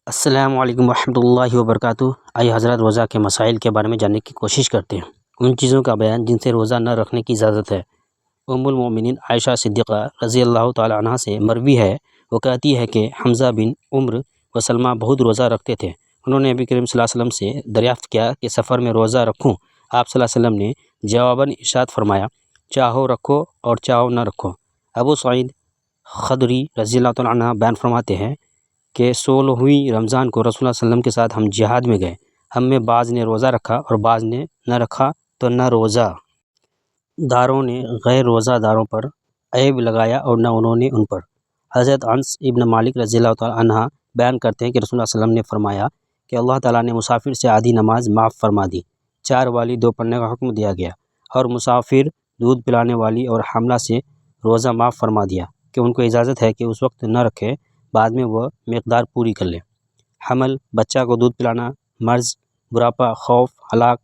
السلام علیکم ورحمۃ اللہ وبرکاتہ۔ آئیے حضرات روزہ کے مسائل کے بارے میں جاننے کی کوشش کرتے ہیں۔ ان چیزوں کا بیان جن سے روزہ نہ رکھنے کی اجازت ہے۔ ام المومنین عائشہ صدیقہ رضی اللہ تعالی عنہ سے مروی ہے، وہ کہتی ہے کہ حمزہ بن عمر و سلمہ بہت روزہ رکھتے تھے۔ انہوں نے نبی کریم صلی اللہ علیہ وسلم سے دریافت کیا کہ سفر میں روزہ رکھوں؟ آپ صلی اللہ علیہ وسلم نے جواباً ارشاد فرمایا، چاہو رکھو اور چاہو نہ رکھو۔ ابو سعید خدری رضی اللہ تعالی عنہ بیان فرماتے ہیں کہ 16ویں رمضان کو رسول اللہ صلی اللہ علیہ وسلم کے ساتھ ہم جہاد میں گئے۔ ہم میں بعض نے روزہ رکھا اور بعض نے نہ رکھا تو نہ روزہ داروں نے غیر روزہ داروں پر عیب لگایا اور نہ انہوں نے ان پر۔ حضرت انس ابن مالک رضی اللہ تعالیٰ عنہ بیان کرتے ہیں کہ رسول اللہ صلی اللہ علیہ وسلم نے فرمایا کہ اللہ تعالیٰ نے مسافر سے آدھی نماز معاف فرما دی، 4 والی 2 پڑھنے کا حکم دیا گیا، اور مسافر دودھ پلانے والی اور حاملہ سے روزہ معاف فرما دیا کہ ان کو اجازت ہے کہ اس وقت نہ رکھے، بعد میں وہ مقدار پوری کر لے۔ حمل، بچہ کو دودھ پلانا، مرض، بڑھاپا، خوف، ہلاک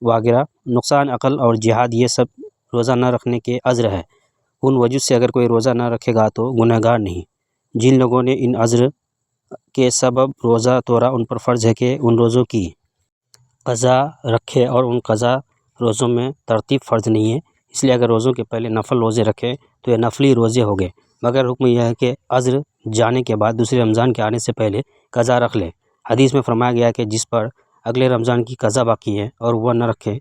وغیرہ، نقصان عقل اور جہاد، یہ سب روزہ نہ رکھنے کے عذر ہے۔ ان وجہ سے اگر کوئی روزہ نہ رکھے گا تو گنہگار نہیں۔ جن لوگوں نے ان عذر کے سبب روزہ توڑا ان پر فرض ہے کہ ان روزوں کی قضا رکھے، اور ان قضا روزوں میں ترتیب فرض نہیں ہے، اس لیے اگر روزوں کے پہلے نفل روزے رکھے تو یہ نفلی روزے ہو گئے، مگر حکم یہ ہے کہ عذر جانے کے بعد دوسرے رمضان کے آنے سے پہلے قضا رکھ لے۔ حدیث میں فرمایا گیا کہ جس پر اگلے رمضان کی قضا باقی ہے اور وہ نہ رکھے،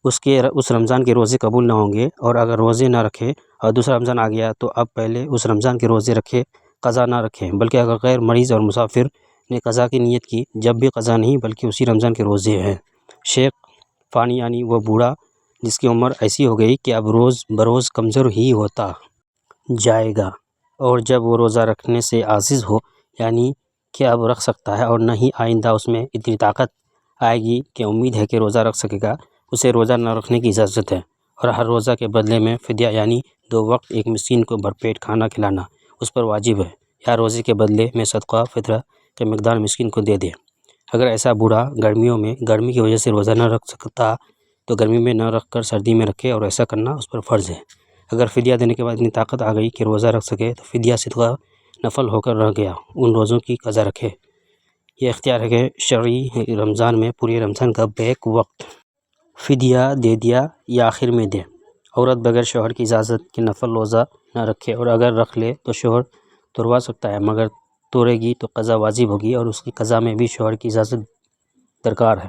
اس رمضان کے روزے قبول نہ ہوں گے، اور اگر روزے نہ رکھے اور دوسرا رمضان آ گیا تو اب پہلے اس رمضان کے روزے رکھے، قضا نہ رکھے، بلکہ اگر غیر مریض اور مسافر نے قضا کی نیت کی، جب بھی قضا نہیں بلکہ اسی رمضان کے روزے ہیں۔ شیخ فانی یعنی وہ بوڑھا جس کی عمر ایسی ہو گئی کہ اب روز بروز کمزور ہی ہوتا جائے گا، اور جب وہ روزہ رکھنے سے عاجز ہو، یعنی کہ اب رکھ سکتا ہے اور نہ ہی آئندہ اس میں اتنی طاقت آئے گی کہ امید ہے کہ روزہ رکھ سکے گا، اسے روزہ نہ رکھنے کی اجازت ہے، اور ہر روزہ کے بدلے میں فدیہ یعنی 2 وقت ایک مسکین کو بھرپیٹ کھانا کھلانا اس پر واجب ہے، یا روزے کے بدلے میں صدقہ فطرہ کی مقدار مسکین کو دے دے۔ اگر ایسا بوڑھا گرمیوں میں گرمی کی وجہ سے روزہ نہ رکھ سکتا تو گرمی میں نہ رکھ کر سردی میں رکھے، اور ایسا کرنا اس پر فرض ہے۔ اگر فدیہ دینے کے بعد اتنی طاقت آ گئی کہ روزہ رکھ سکے تو فدیہ صدقہ نفل ہو کر رہ گیا، ان روزوں کی قضا رکھے۔ یہ اختیار ہے کہ شرعی رمضان میں پورے رمضان کا بیک وقت فدیہ دے دیا یا آخر میں دے۔ عورت بغیر شوہر کی اجازت کے نفل روزہ نہ رکھے، اور اگر رکھ لے تو شوہر توڑوا سکتا ہے، مگر توڑے گی تو قضا واجب ہوگی، اور اس کی قضا میں بھی شوہر کی اجازت درکار ہے۔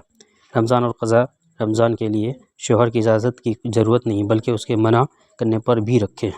رمضان اور قضا رمضان کے لیے شوہر کی اجازت کی ضرورت نہیں، بلکہ اس کے منع کرنے پر بھی رکھے۔